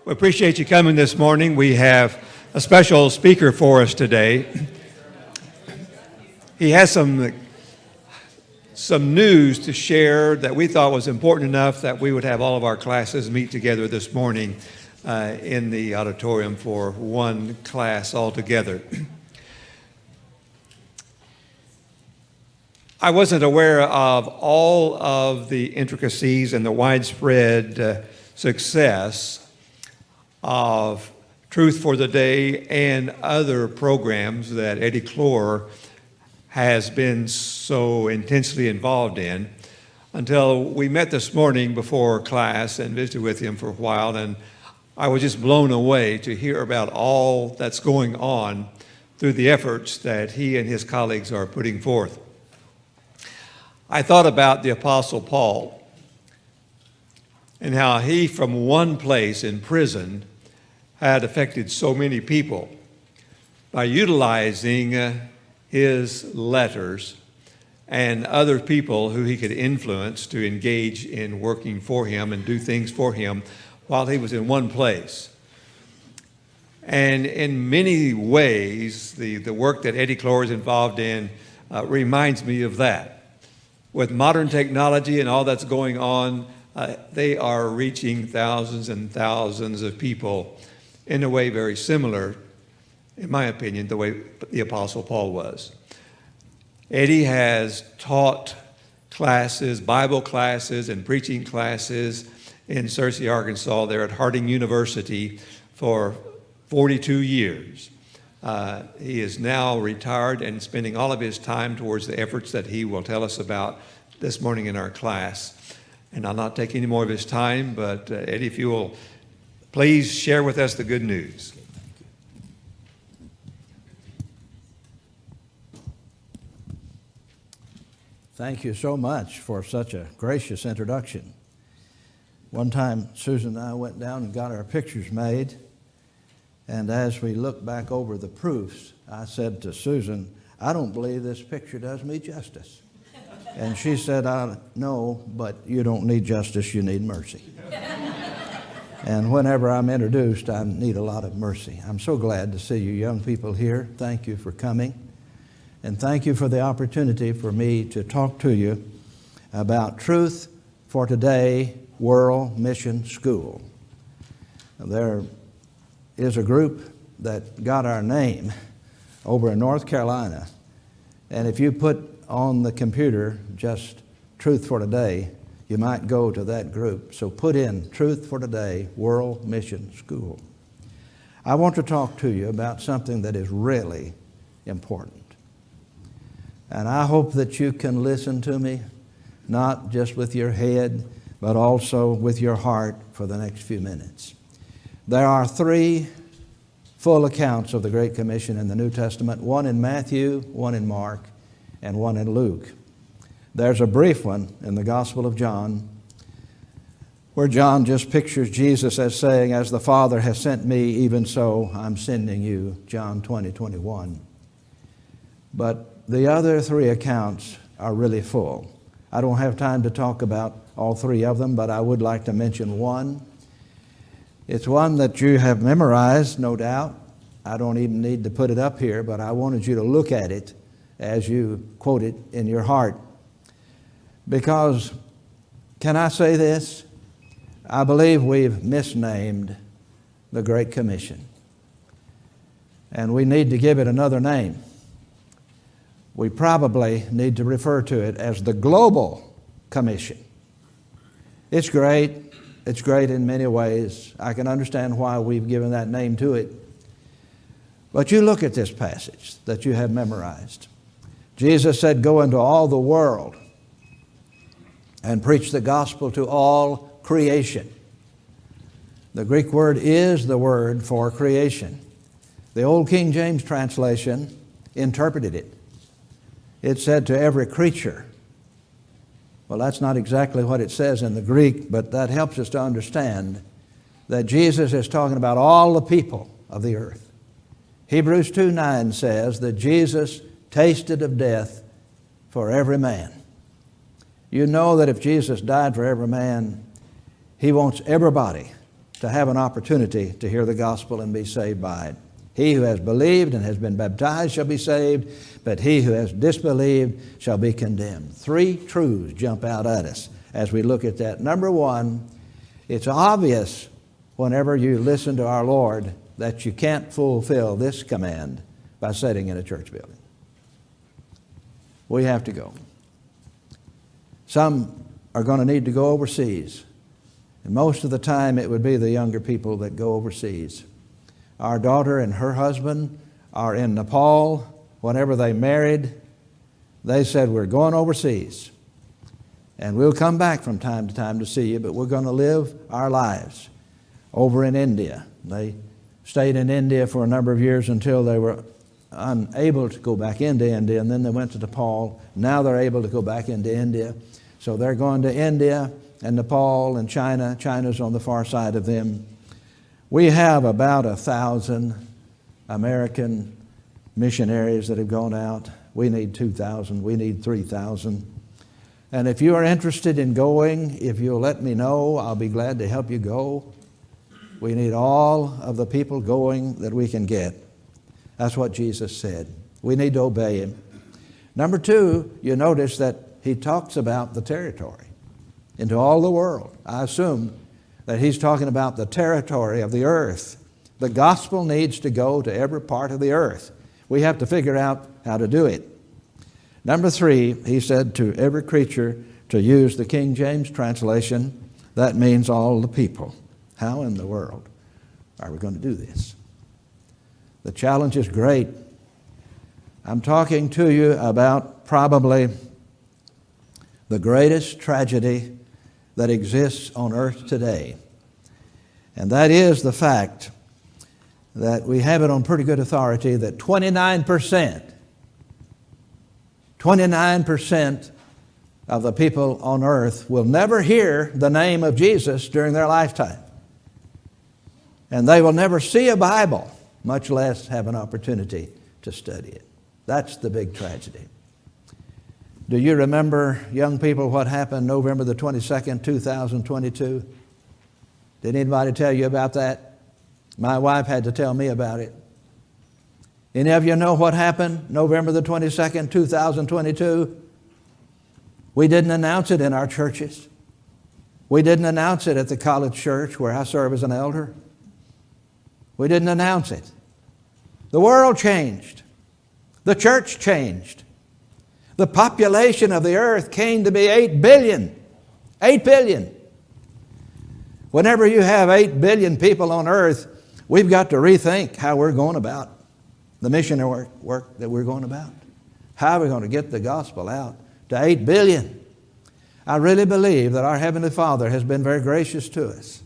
We appreciate you coming this morning. We have a special speaker for us today. He has some news to share that we thought was important enough that we would have all of our classes meet together this morning in the auditorium for one class altogether. I wasn't aware of all of the intricacies and the widespread success of Truth for the Day and other programs that Eddie Clore has been so intensely involved in until we met this morning before class and visited with him for a while, and I was just blown away to hear about all that's going on through the efforts that he and his colleagues are putting forth. I thought about the Apostle Paul and how he, from one place in prison, had affected so many people by utilizing his letters and other people who he could influence to engage in working for him and do things for him while he was in one place. And in many ways, the work that Eddie Clore is involved in reminds me of that. With modern technology and all that's going on, they are reaching thousands and thousands of people in a way very similar, in my opinion, the way the Apostle Paul was. Eddie has taught classes, Bible classes and preaching classes in Searcy, Arkansas, there at Harding University for 42 years. He is now retired and spending all of his time towards the efforts that he will tell us about this morning in our class. And I'll not take any more of his time, but Eddie, if you will please share with us the good news. Thank you so much for such a gracious introduction. One time, Susan and I went down and got our pictures made, and as we looked back over the proofs, I said to Susan, "I don't believe this picture does me justice." And she said, "I know, but you don't need justice, you need mercy." And whenever I'm introduced, I need a lot of mercy. I'm so glad to see you young people here. Thank you for coming. And thank you for the opportunity for me to talk to you about Truth for Today World Mission School. There is a group that got our name over in North Carolina. And if you put on the computer just Truth for Today, you might go to that group. So put in Truth for Today World Mission School. I want to talk to you about something that is really important. And I hope that you can listen to me, not just with your head, but also with your heart for the next few minutes. There are 3 full accounts of the Great Commission in the New Testament, one in Matthew, one in Mark, and one in Luke. There's a brief one in the Gospel of John where John just pictures Jesus as saying, "As the Father has sent me, even so I'm sending you," John 20:21. But the other 3 accounts are really full. I don't have time to talk about all 3 of them, but I would like to mention one. It's one that you have memorized, no doubt. I don't even need to put it up here, but I wanted you to look at it as you quote it in your heart. Because, can I say this? I believe we've misnamed the Great Commission. And we need to give it another name. We probably need to refer to it as the Global Commission. It's great. It's great in many ways. I can understand why we've given that name to it. But you look at this passage that you have memorized. Jesus said, "Go into all the world and preach the gospel to all creation." The Greek word is the word for creation. The old King James translation interpreted it. It said to every creature. Well, that's not exactly what it says in the Greek, but that helps us to understand that Jesus is talking about all the people of the earth. Hebrews 2:9 says that Jesus tasted of death for every man. You know that if Jesus died for every man, He wants everybody to have an opportunity to hear the gospel and be saved by it. He who has believed and has been baptized shall be saved, but he who has disbelieved shall be condemned. Three truths jump out at us as we look at that. Number one, it's obvious whenever you listen to our Lord that you can't fulfill this command by sitting in a church building. We have to go. Some are going to need to go overseas. And most of the time it would be the younger people that go overseas. Our daughter and her husband are in Nepal. Whenever they married, they said, we're going overseas. And we'll come back from time to time to see you, but we're going to live our lives over in India. They stayed in India for a number of years until they were unable to go back into India, and then they went to Nepal. Now they're able to go back into India. So they're going to India and Nepal and China. China's on the far side of them. We have about 1,000 American missionaries that have gone out. We need 2,000. We need 3,000. And if you are interested in going, if you'll let me know, I'll be glad to help you go. We need all of the people going that we can get. That's what Jesus said. We need to obey Him. Number two, you notice that He talks about the territory into all the world. I assume that He's talking about the territory of the earth. The gospel needs to go to every part of the earth. We have to figure out how to do it. Number three, He said to every creature, to use the King James translation, that means all the people. How in the world are we going to do this? The challenge is great. I'm talking to you about probably the greatest tragedy that exists on earth today. And that is the fact that we have it on pretty good authority that 29% of the people on earth will never hear the name of Jesus during their lifetime. And they will never see a Bible, much less have an opportunity to study it. That's the big tragedy. Do you remember, young people, what happened November the 22nd, 2022? Did anybody tell you about that? My wife had to tell me about it. Any of you know what happened November the 22nd, 2022? We didn't announce it in our churches. We didn't announce it at the college church where I serve as an elder. We didn't announce it. The world changed. The church changed. The population of the earth came to be 8 billion. 8 billion. Whenever you have 8 billion people on earth, we've got to rethink how we're going about the missionary work that we're going about. How are we going to get the gospel out to 8 billion? I really believe that our Heavenly Father has been very gracious to us.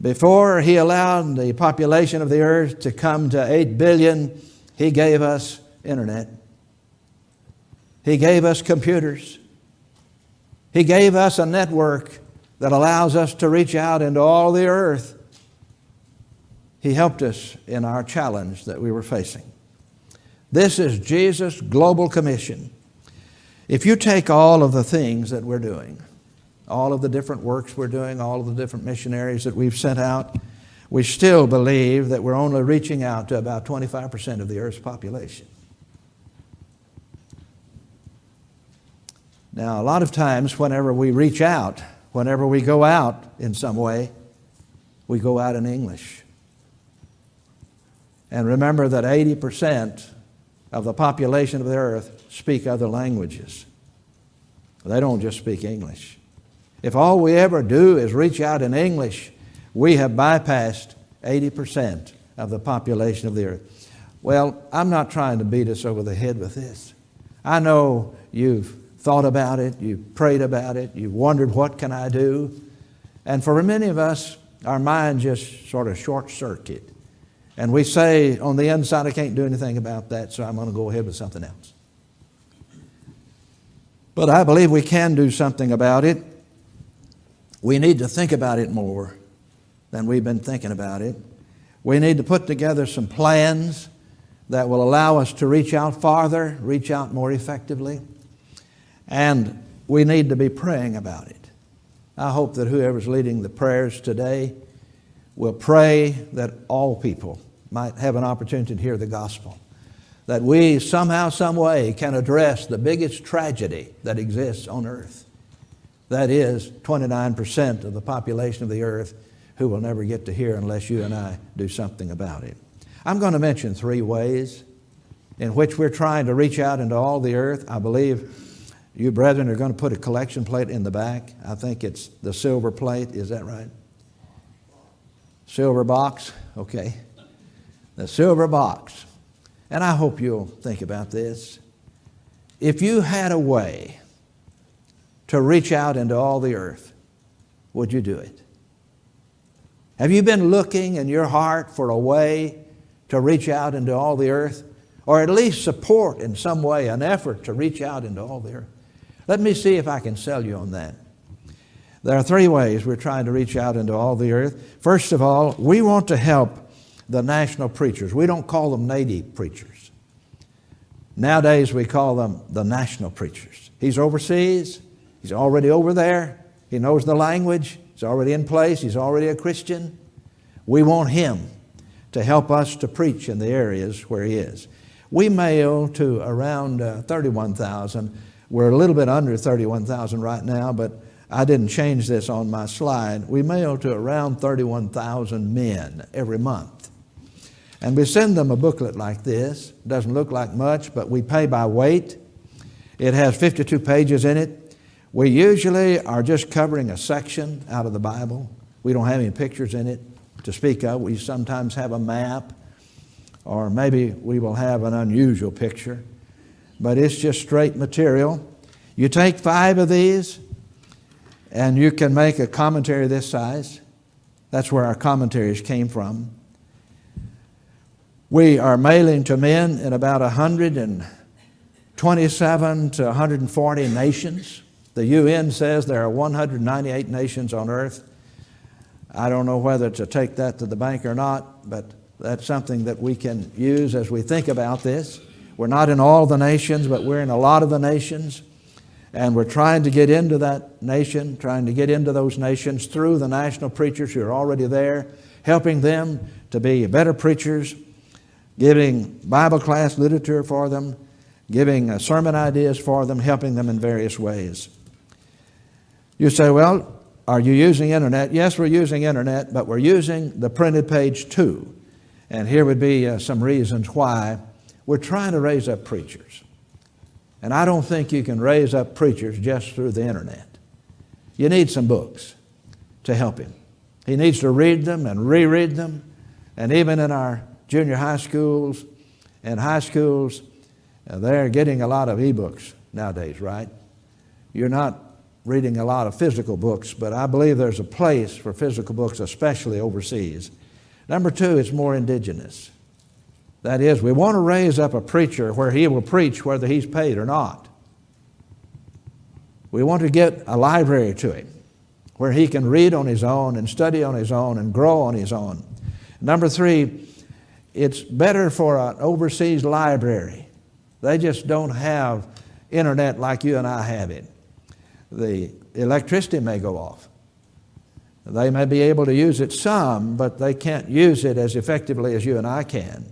Before He allowed the population of the earth to come to 8 billion, He gave us internet. He gave us computers. He gave us a network that allows us to reach out into all the earth. He helped us in our challenge that we were facing. This is Jesus' global commission. If you take all of the things that we're doing, all of the different works we're doing, all of the different missionaries that we've sent out, we still believe that we're only reaching out to about 25% of the earth's population. Now, a lot of times whenever we reach out, whenever we go out in some way, we go out in English. And remember that 80% of the population of the earth speak other languages. They don't just speak English. If all we ever do is reach out in English, we have bypassed 80% of the population of the earth. Well, I'm not trying to beat us over the head with this. I know you've thought about it, you've prayed about it, you've wondered, what can I do? And for many of us, our mind just sort of short-circuit. And we say on the inside, I can't do anything about that, so I'm going to go ahead with something else. But I believe we can do something about it. We need to think about it more than we've been thinking about it. We need to put together some plans that will allow us to reach out farther, reach out more effectively. And we need to be praying about it. I hope that whoever's leading the prayers today will pray that all people might have an opportunity to hear the gospel, that we somehow, some way can address the biggest tragedy that exists on earth. That is 29% of the population of the earth who will never get to hear unless you and I do something about it. I'm going to mention 3 ways in which we're trying to reach out into all the earth. I believe you brethren are going to put a collection plate in the back. I think it's the silver plate. Is that right? Silver box? Okay. The silver box. And I hope you'll think about this. If you had a way to reach out into all the earth, would you do it? Have you been looking in your heart for a way to reach out into all the earth? Or at least support in some way an effort to reach out into all the earth? Let me see if I can sell you on that. There are 3 ways we're trying to reach out into all the earth. First of all, we want to help the national preachers. We don't call them native preachers. Nowadays we call them the national preachers. He's overseas. He's already over there. He knows the language. He's already in place. He's already a Christian. We want him to help us to preach in the areas where he is. We mail to around 31,000. We're a little bit under 31,000 right now, but I didn't change this on my slide. We mail to around 31,000 men every month. And we send them a booklet like this. It doesn't look like much, but we pay by weight. It has 52 pages in it. We usually are just covering a section out of the Bible. We don't have any pictures in it to speak of. We sometimes have a map, or maybe we will have an unusual picture. But it's just straight material. You take 5 of these, and you can make a commentary this size. That's where our commentaries came from. We are mailing to men in about 127 to 140 nations. The UN says there are 198 nations on earth. I don't know whether to take that to the bank or not, but that's something that we can use as we think about this. We're not in all the nations, but we're in a lot of the nations. And we're trying to get into that nation, trying to get into those nations through the national preachers who are already there, helping them to be better preachers, giving Bible class literature for them, giving sermon ideas for them, helping them in various ways. You say, well, are you using internet? Yes, we're using internet, but we're using the printed page too. And here would be some reasons why. We're trying to raise up preachers. And I don't think you can raise up preachers just through the internet. You need some books to help him. He needs to read them and reread them. And even in our junior high schools and high schools, they're getting a lot of e-books nowadays, right? You're not reading a lot of physical books, but I believe there's a place for physical books, especially overseas. Number 2, it's more indigenous. That is, we want to raise up a preacher where he will preach whether he's paid or not. We want to get a library to him where he can read on his own and study on his own and grow on his own. Number 3, it's better for an overseas library. They just don't have internet like you and I have it. The electricity may go off. They may be able to use it some, but they can't use it as effectively as you and I can.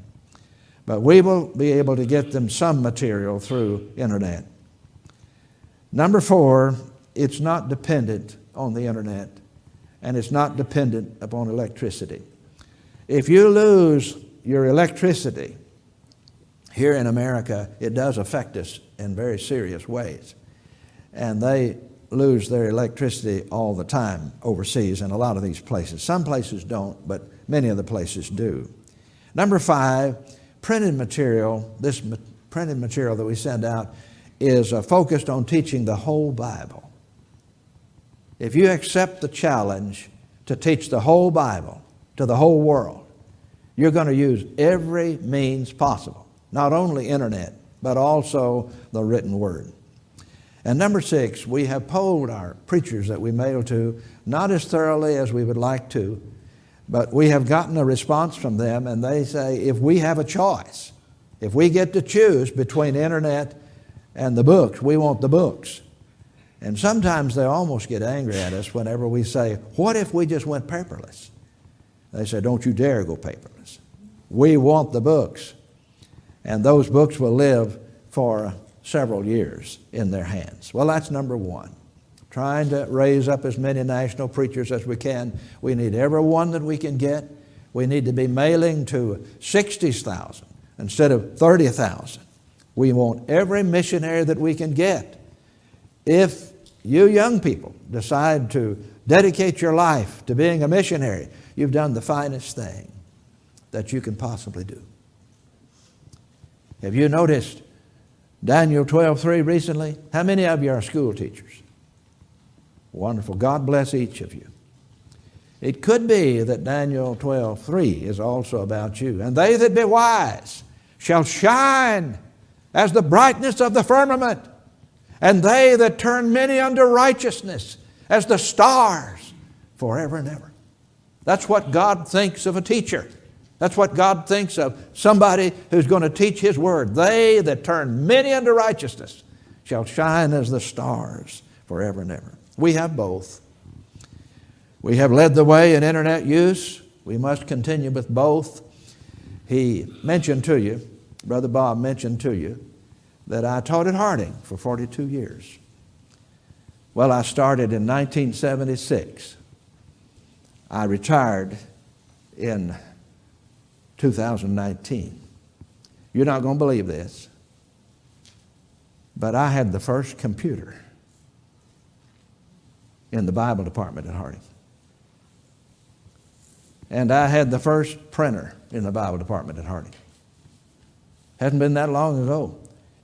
But we will be able to get them some material through internet. Number 4, it's not dependent on the internet, and it's not dependent upon electricity. If you lose your electricity here in America, it does affect us in very serious ways. And they lose their electricity all the time overseas in a lot of these places. Some places don't, but many of the places do. Number 5, printed material. This printed material that we send out is focused on teaching the whole Bible. If you accept the challenge to teach the whole Bible to the whole world, you're going to use every means possible, not only internet, but also the written word. And number 6, we have polled our preachers that we mail to, not as thoroughly as we would like to, but we have gotten a response from them, and they say, if we have a choice, if we get to choose between internet and the books, we want the books. And sometimes they almost get angry at us whenever we say, what if we just went paperless? They said, don't you dare go paperless. We want the books. And those books will live for several years in their hands. Well, that's number one. Trying to raise up as many national preachers as we can. We need every one that we can get. We need to be mailing to 60,000 instead of 30,000. We want every missionary that we can get. If you young people decide to dedicate your life to being a missionary, you've done the finest thing that you can possibly do. Have you noticed Daniel 12:3 recently? How many of you are school teachers? Wonderful. God bless each of you. It could be that Daniel 12:3 is also about you. And they that be wise shall shine as the brightness of the firmament, and they that turn many unto righteousness as the stars forever and ever. That's what God thinks of a teacher. That's what God thinks of somebody who's going to teach His Word. They that turn many unto righteousness shall shine as the stars forever and ever. We have both. We have led the way in internet use. We must continue with both. He mentioned to you, Brother Bob mentioned to you, that I taught at Harding for 42 years. Well, I started in 1976. I retired in 2019. You're not going to believe this, but I had the first computer in the Bible department at Harding. And I had the first printer in the Bible department at Harding. Hasn't been that long ago.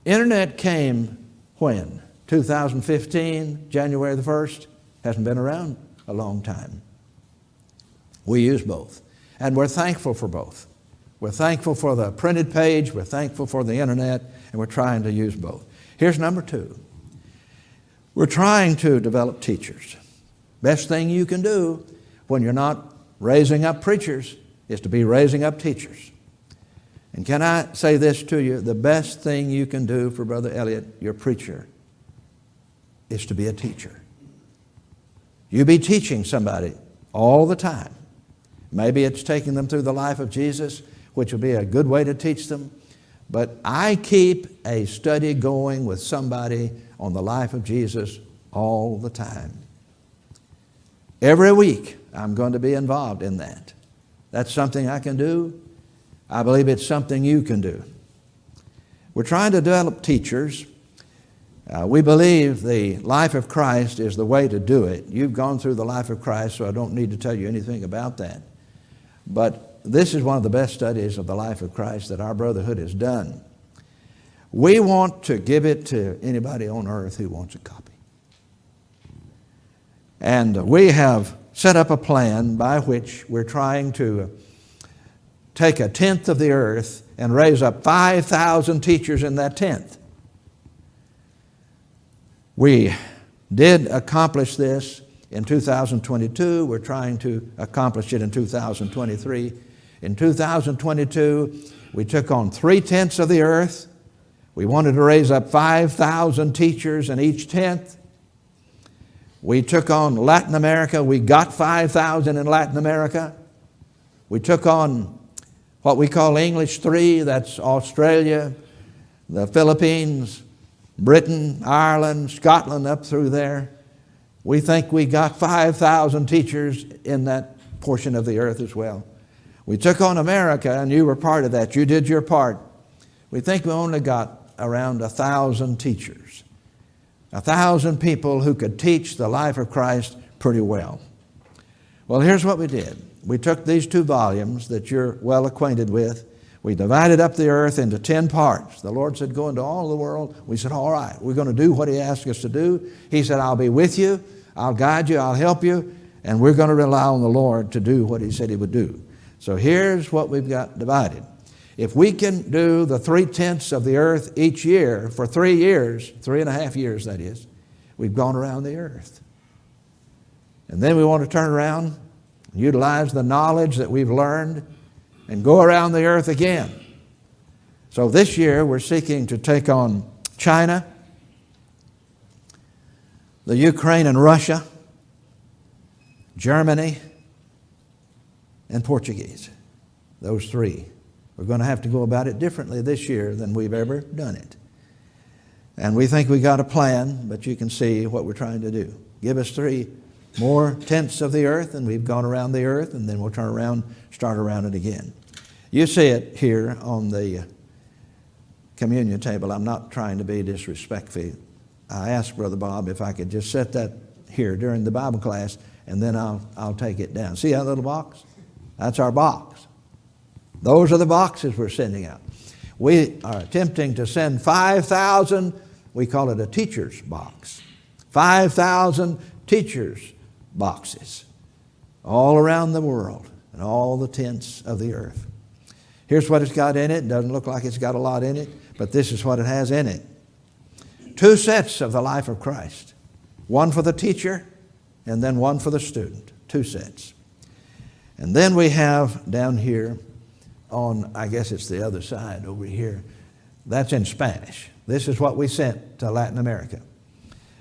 Internet came when? 2015, January the 1st. Hasn't been around a long time. We use both. And we're thankful for both. We're thankful for the printed page, we're thankful for the internet, and we're trying to use both. Here's number two. We're trying to develop teachers. Best thing you can do when you're not raising up preachers is to be raising up teachers. And can I say this to you? The best thing you can do for Brother Elliott, your preacher, is to be a teacher. You be teaching somebody all the time. Maybe it's taking them through the life of Jesus, which will be a good way to teach them. But I keep a study going with somebody on the life of Jesus all the time. Every week, I'm going to be involved in that. That's something I can do. I believe it's something you can do. We're trying to develop teachers. We believe the life of Christ is the way to do it. You've gone through the life of Christ, so I don't need to tell you anything about that. But this is one of the best studies of the life of Christ that our brotherhood has done. We want to give it to anybody on earth who wants a copy. And we have set up a plan by which we're trying to take a tenth of the earth and raise up 5,000 teachers in that tenth. We did accomplish this in 2022. We're trying to accomplish it in 2023. In 2022, we took on 3/10 of the earth. We wanted to raise up 5,000 teachers in each tenth. We took on Latin America. We got 5,000 in Latin America. We took on what we call English 3, that's Australia, the Philippines, Britain, Ireland, Scotland, up through there. We think we got 5,000 teachers in that portion of the earth as well. We took on America, and you were part of that. You did your part. We think we only got around 1,000 teachers, 1,000 people who could teach the life of Christ pretty well. Well, here's what we did. We took these 2 volumes that you're well acquainted with. We divided up the earth into 10 parts. The Lord said, go into all the world. We said, all right, we're going to do what He asked us to do. He said, I'll be with you, I'll guide you, I'll help you, and we're going to rely on the Lord to do what He said He would do. So here's what we've got divided. If we can do the 3/10 of the earth each year for 3 years, 3.5 years that is, we've gone around the earth. And then we want to turn around, utilize the knowledge that we've learned, and go around the earth again. So this year we're seeking to take on China, the Ukraine and Russia, Germany, and Portuguese. Those three. We're going to have to go about it differently this year than we've ever done it. And we think we got a plan, but you can see what we're trying to do. Give us 3 more tenths of the earth, and we've gone around the earth, and then we'll turn around, start around it again. You see it here on the communion table. I'm not trying to be disrespectful. I asked Brother Bob if I could just set that here during the Bible class, and then I'll take it down. See that little box? That's our box. Those are the boxes we're sending out. We are attempting to send 5,000, we call it a teacher's box, 5,000 teacher's boxes all around the world and all the tenths of the earth. Here's what it's got in it. It doesn't look like it's got a lot in it, but this is what it has in it. 2 sets of the life of Christ. One for the teacher and then one for the student. 2 sets. And then we have down here on, I guess it's the other side over here, that's in Spanish. This is what we sent to Latin America.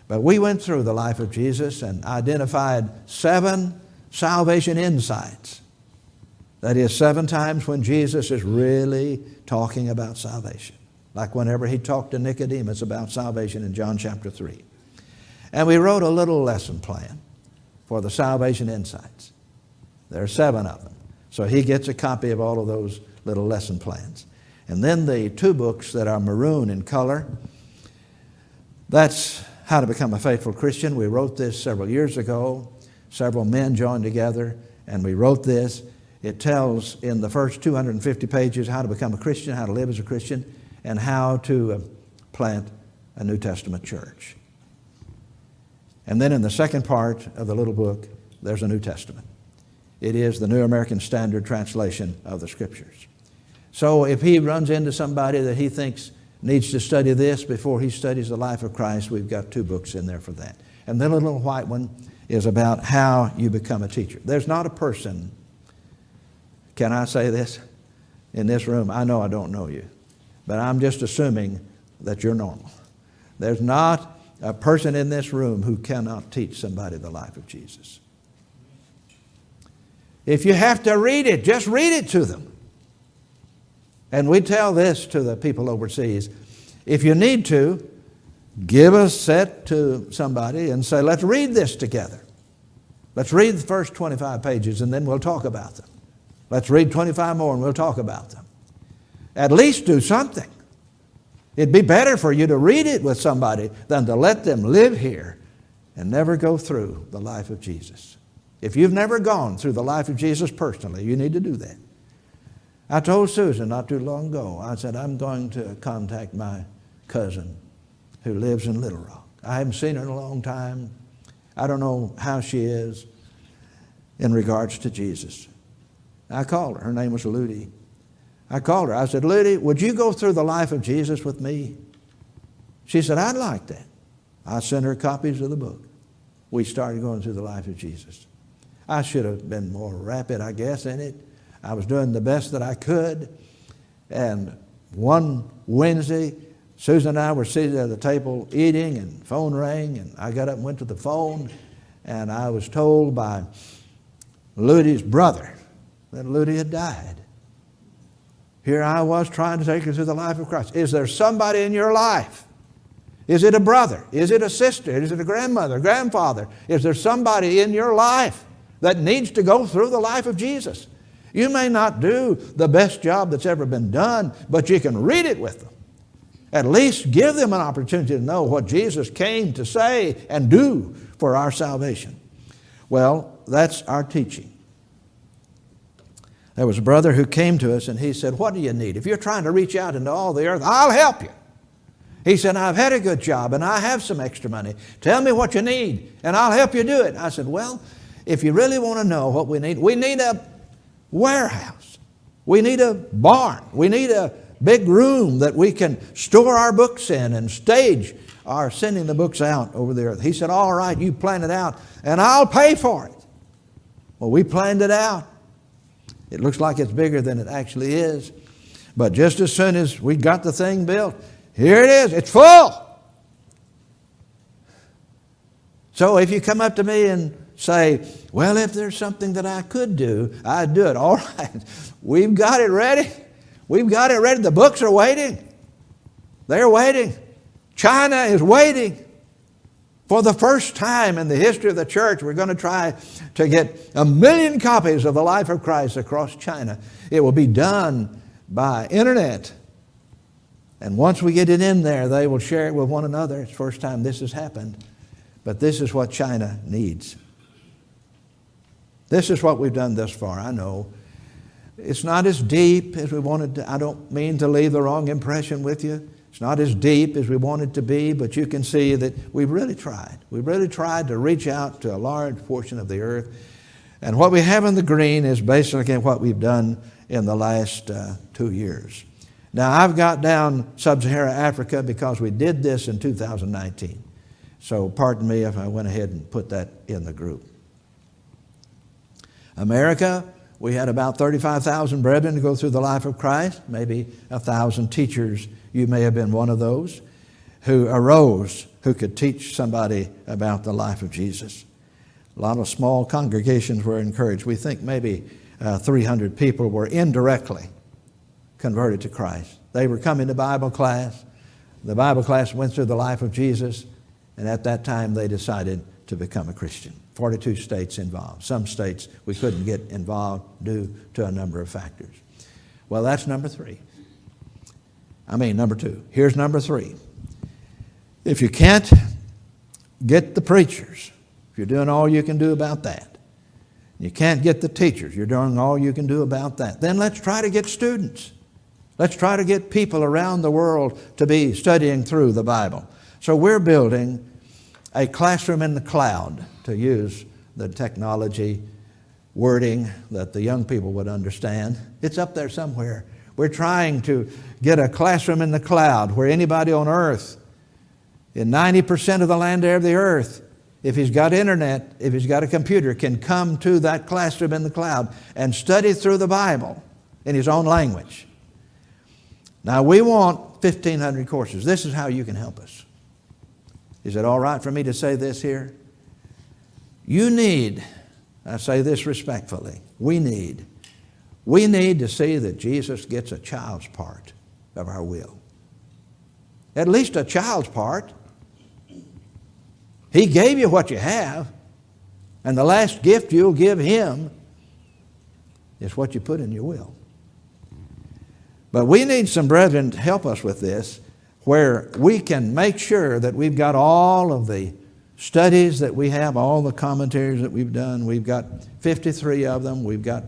But we went through the life of Jesus and identified 7 salvation insights. That is 7 times when Jesus is really talking about salvation. Like whenever he talked to Nicodemus about salvation in John chapter 3. And we wrote a little lesson plan for the salvation insights. There are 7 of them. So he gets a copy of all of those little lesson plans. And then the 2 books that are maroon in color, that's How to Become a Faithful Christian. We wrote this several years ago. Several men joined together and we wrote this. It tells in the first 250 pages how to become a Christian, how to live as a Christian, and how to plant a New Testament church. And then in the second part of the little book, there's a New Testament. It is the New American Standard Translation of the Scriptures. So if he runs into somebody that he thinks needs to study this before he studies the life of Christ, we've got 2 books in there for that. And the little white one is about how you become a teacher. There's not a person, can I say this, in this room, I know I don't know you, but I'm just assuming that you're normal. There's not a person in this room who cannot teach somebody the life of Jesus. If you have to read it, just read it to them. And we tell this to the people overseas. If you need to, give a set to somebody and say, let's read this together. Let's read the first 25 pages and then we'll talk about them. Let's read 25 more and we'll talk about them. At least do something. It'd be better for you to read it with somebody than to let them live here and never go through the life of Jesus. If you've never gone through the life of Jesus personally, you need to do that. I told Susan not too long ago, I said, I'm going to contact my cousin who lives in Little Rock. I haven't seen her in a long time. I don't know how she is in regards to Jesus. I called her. Her name was Ludi. I called her. I said, Ludi, would you go through the life of Jesus with me? She said, I'd like that. I sent her copies of the book. We started going through the life of Jesus. I should have been more rapid, I guess, in it. I was doing the best that I could. And one Wednesday, Susan and I were seated at the table eating, and the phone rang, and I got up and went to the phone, and I was told by Ludi's brother that Ludi had died. Here I was trying to take her through the life of Christ. Is there somebody in your life? Is it a brother? Is it a sister? Is it a grandmother, grandfather? Is there somebody in your life that needs to go through the life of Jesus? You may not do the best job that's ever been done, but you can read it with them. At least give them an opportunity to know what Jesus came to say and do for our salvation. Well, that's our teaching. There was a brother who came to us and he said, what do you need? If you're trying to reach out into all the earth, I'll help you. He said, I've had a good job and I have some extra money. Tell me what you need and I'll help you do it. I said, well, if you really want to know what we need a warehouse. We need a barn. We need a big room that we can store our books in and stage our sending the books out over the earth. He said, all right, you plan it out and I'll pay for it. Well, we planned it out. It looks like it's bigger than it actually is. But just as soon as we got the thing built, here it is. It's full. So if you come up to me in say, well, if there's something that I could do, I'd do it. All right, we've got it ready. We've got it ready. The books are waiting. They're waiting. China is waiting. For the first time in the history of the church, we're going to try to get 1 million copies of the life of Christ across China. It will be done by internet. And once we get it in there, they will share it with one another. It's the first time this has happened. But this is what China needs. This is what we've done thus far. I know it's not as deep as we wanted to. I don't mean to leave the wrong impression with you. It's not as deep as we want it to be, but you can see that we've really tried. We've really tried to reach out to a large portion of the earth. And what we have in the green is basically what we've done in the last 2 years. Now, I've got down Sub-Saharan Africa because we did this in 2019. So pardon me if I went ahead and put that in the group. America, we had about 35,000 brethren to go through the life of Christ, maybe 1,000 teachers. You may have been one of those who arose, who could teach somebody about the life of Jesus. A lot of small congregations were encouraged. We think maybe 300 people were indirectly converted to Christ. They were coming to Bible class. The Bible class went through the life of Jesus, and at that time they decided to become a Christian. 42 states involved. Some states we couldn't get involved due to a number of factors. Well, that's number two. Here's number three. If you can't get the preachers, if you're doing all you can do about that, you can't get the teachers, you're doing all you can do about that, then let's try to get students. Let's try to get people around the world to be studying through the Bible. So we're building a classroom in the cloud, to use the technology wording that the young people would understand. It's up there somewhere. We're trying to get a classroom in the cloud where anybody on earth, in 90% of the land area of the earth, if he's got internet, if he's got a computer, can come to that classroom in the cloud and study through the Bible in his own language. Now, we want 1,500 courses. This is how you can help us. Is it all right for me to say this here? You need, I say this respectfully, we need to see that Jesus gets a child's part of our will. At least a child's part. He gave you what you have, and the last gift you'll give Him is what you put in your will. But we need some brethren to help us with this, where we can make sure that we've got all of the studies that we have, all the commentaries that we've done. We've got 53 of them. We've got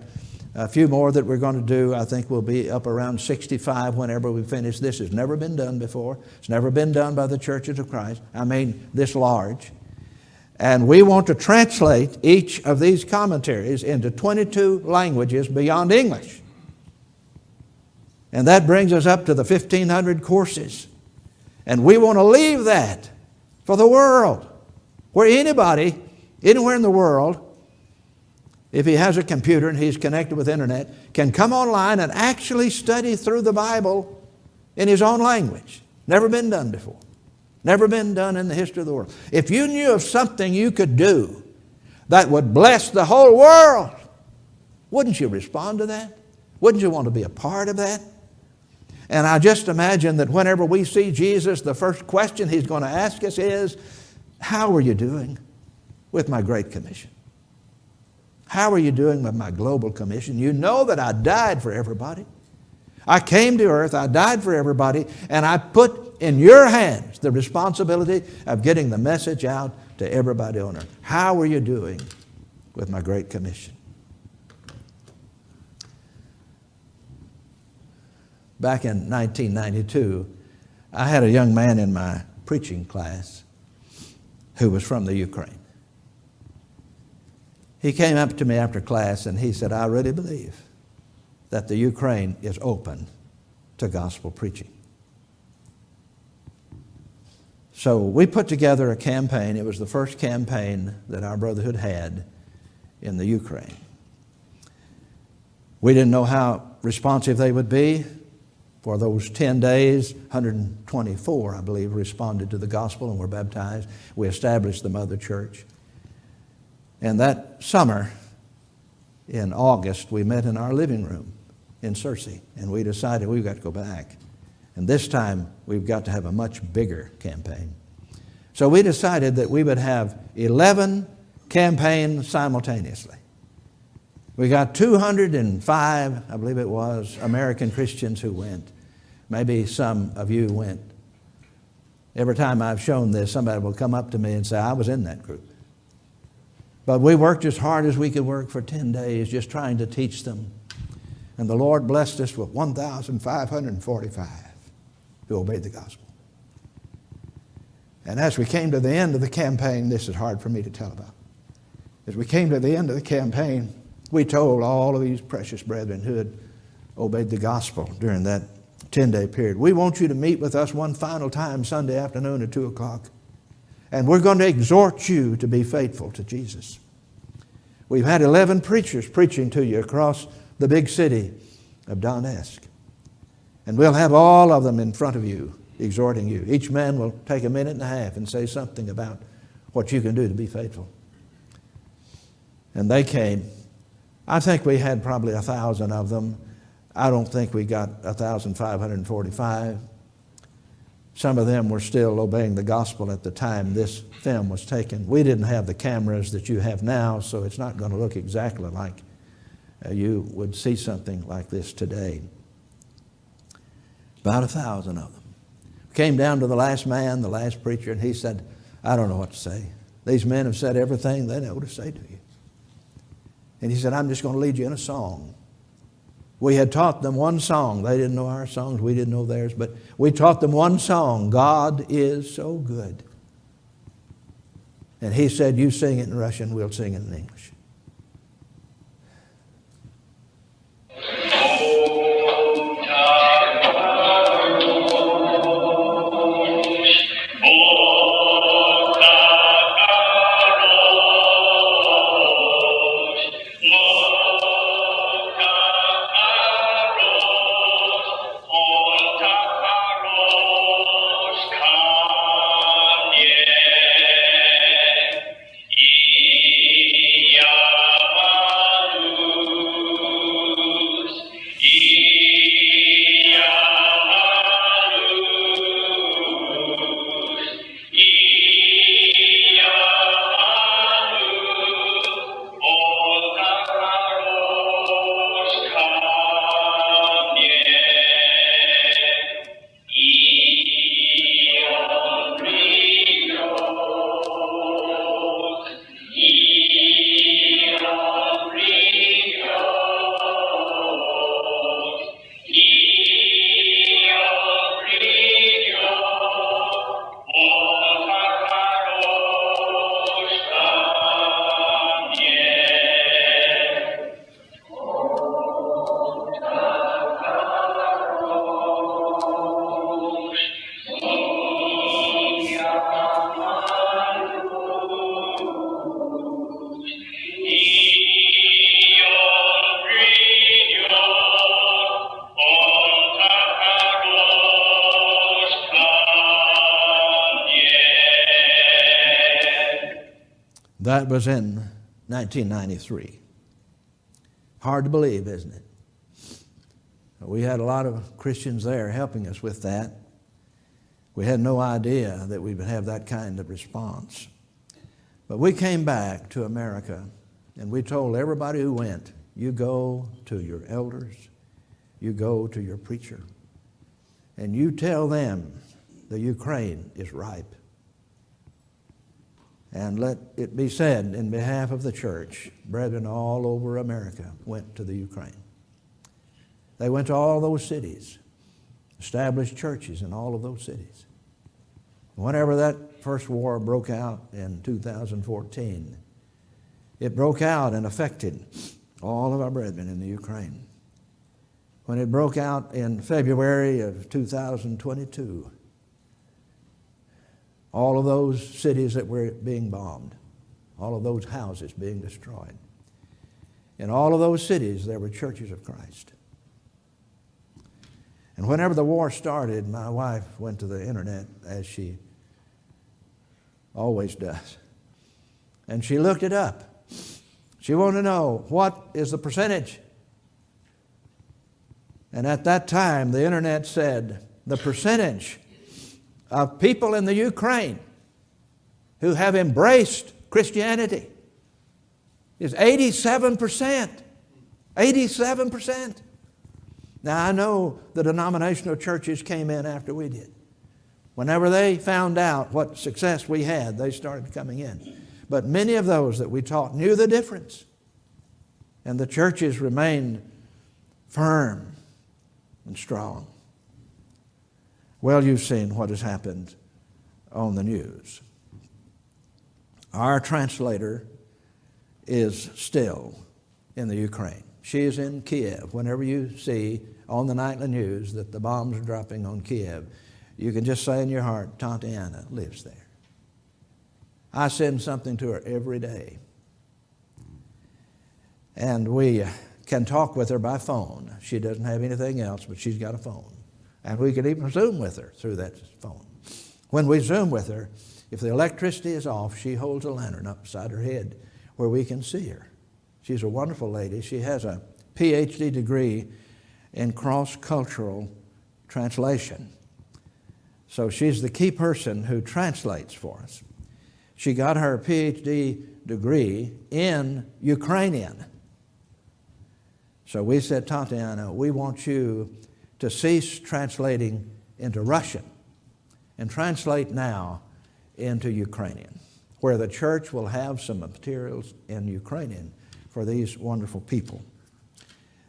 a few more that we're going to do. I think we'll be up around 65 whenever we finish. This has never been done before. It's never been done by the churches of Christ. I mean, this large. And we want to translate each of these commentaries into 22 languages beyond English. And that brings us up to the 1,500 courses. And we want to leave that for the world, where anybody, anywhere in the world, if he has a computer and he's connected with internet, can come online and actually study through the Bible in his own language. Never been done before. Never been done in the history of the world. If you knew of something you could do that would bless the whole world, wouldn't you respond to that? Wouldn't you want to be a part of that? And I just imagine that whenever we see Jesus, the first question He's going to ask us is, how are you doing with my Great Commission? How are you doing with my global commission? You know that I died for everybody. I came to earth, I died for everybody, and I put in your hands the responsibility of getting the message out to everybody on earth. How are you doing with my Great Commission? Back in 1992, I had a young man in my preaching class who was from the Ukraine. He came up to me after class and he said, I really believe that the Ukraine is open to gospel preaching. So we put together a campaign. It was the first campaign that our brotherhood had in the Ukraine. We didn't know how responsive they would be. For those 10 days, 124, I believe, responded to the gospel and were baptized. We established the mother church. And that summer, in August, we met in our living room in Searcy, and we decided we've got to go back. And this time, we've got to have a much bigger campaign. So we decided that we would have 11 campaigns simultaneously. We got 205, I believe it was, American Christians who went. Maybe some of you went. Every time I've shown this, somebody will come up to me and say, I was in that group. But we worked as hard as we could work for 10 days just trying to teach them. And the Lord blessed us with 1,545 who obeyed the gospel. And as we came to the end of the campaign, this is hard for me to tell about. As we came to the end of the campaign, we told all of these precious brethren who had obeyed the gospel during that 10-day period, we want you to meet with us one final time Sunday afternoon at 2 o'clock. And we're going to exhort you to be faithful to Jesus. We've had 11 preachers preaching to you across the big city of Donetsk. And we'll have all of them in front of you, exhorting you. Each man will take a minute and a half and say something about what you can do to be faithful. And they came. I think we had probably 1,000 of them. I don't think we got 1,545. Some of them were still obeying the gospel at the time this film was taken. We didn't have the cameras that you have now, so it's not going to look exactly like you would see something like this today. About 1,000 of them. Came down to the last man, the last preacher, and he said, I don't know what to say. These men have said everything they know to say to you. And he said, I'm just going to lead you in a song. We had taught them one song. They didn't know our songs. We didn't know theirs. But we taught them one song, God is so good. And he said, you sing it in Russian, we'll sing it in English. That was in 1993. Hard to believe, isn't it? We had a lot of Christians there helping us with that. We had no idea that we would have that kind of response. But we came back to America and we told everybody who went, you go to your elders, you go to your preacher, and you tell them the Ukraine is ripe. And let it be said in behalf of the church, brethren all over America went to the Ukraine. They went to all those cities, established churches in all of those cities. Whenever that first war broke out in 2014, it broke out and affected all of our brethren in the Ukraine. When it broke out in February of 2022, all of those cities that were being bombed, all of those houses being destroyed. In all of those cities, there were churches of Christ. And whenever the war started, my wife went to the internet, as she always does, and she looked it up. She wanted to know, what is the percentage? And at that time, the internet said the percentage of people in the Ukraine who have embraced Christianity is 87%. 87%. Now, I know the denominational churches came in after we did. Whenever they found out what success we had, they started coming in. But many of those that we taught knew the difference. And the churches remained firm and strong. Well, you've seen what has happened on the news. Our translator is still in the Ukraine. She is in Kiev. Whenever you see on the nightly news that the bombs are dropping on Kiev, you can just say in your heart, Tatiana lives there. I send something to her every day. And we can talk with her by phone. She doesn't have anything else, but she's got a phone. And we can even Zoom with her through that phone. When we Zoom with her, if the electricity is off, she holds a lantern up beside her head where we can see her. She's a wonderful lady. She has a PhD degree in cross-cultural translation. So she's the key person who translates for us. She got her PhD degree in Ukrainian. So we said, Tatiana, we want you to cease translating into Russian and translate now into Ukrainian, where the church will have some materials in Ukrainian for these wonderful people.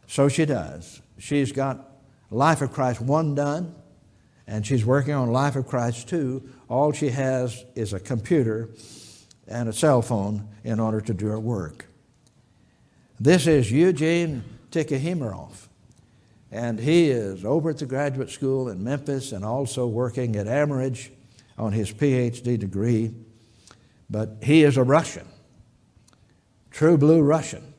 So she does. She's got Life of Christ 1 done, and she's working on Life of Christ 2. All she has is a computer and a cell phone in order to do her work. This is Eugene Tikhomirov, and he is over at the graduate school in Memphis and also working at Amherst on his PhD degree. But he is a Russian, true blue Russian,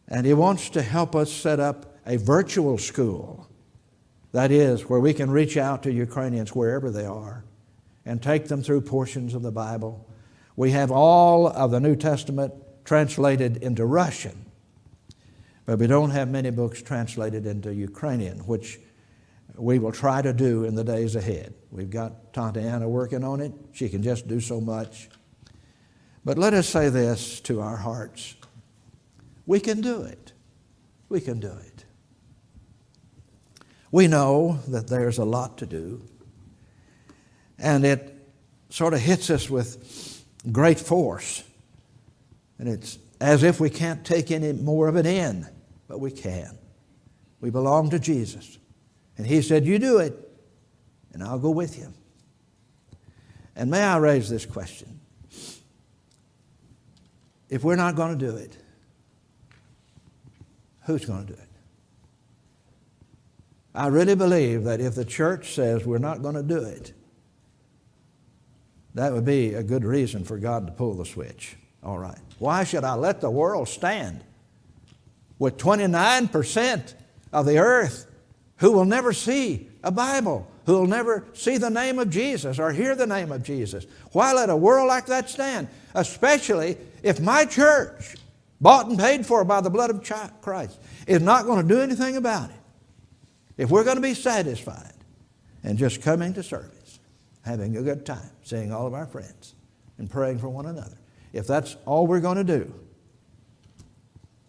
and he wants to help us set up a virtual school. That is, where we can reach out to Ukrainians wherever they are and take them through portions of the Bible. We have all of the New Testament translated into Russian, but we don't have many books translated into Ukrainian, which we will try to do in the days ahead. We've got Tatiana working on it. She can just do so much. But let us say this to our hearts. We can do it. We can do it. We know that there's a lot to do, and it sort of hits us with great force. And it's as if we can't take any more of it in, but we can. We belong to Jesus. And He said, you do it, and I'll go with you. And may I raise this question? If we're not going to do it, who's going to do it? I really believe that if the church says we're not going to do it, that would be a good reason for God to pull the switch. All right. Why should I let the world stand with 29% of the earth who will never see a Bible, who will never see the name of Jesus or hear the name of Jesus? Why let a world like that stand? Especially if my church, bought and paid for by the blood of Christ, is not going to do anything about it. If we're going to be satisfied and just coming to service, having a good time, seeing all of our friends, and praying for one another, if that's all we're going to do,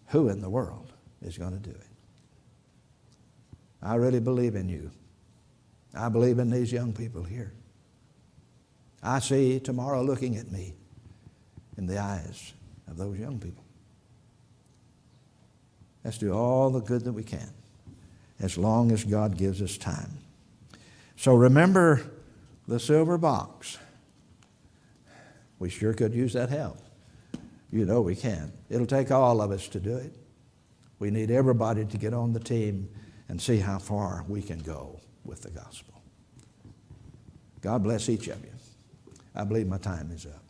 who in the world is going to do it? I really believe in you. I believe in these young people here. I see tomorrow looking at me in the eyes of those young people. Let's do all the good that we can, as long as God gives us time. So remember the silver box. We sure could use that help. You know we can. It'll take all of us to do it. We need everybody to get on the team and see how far we can go with the gospel. God bless each of you. I believe my time is up.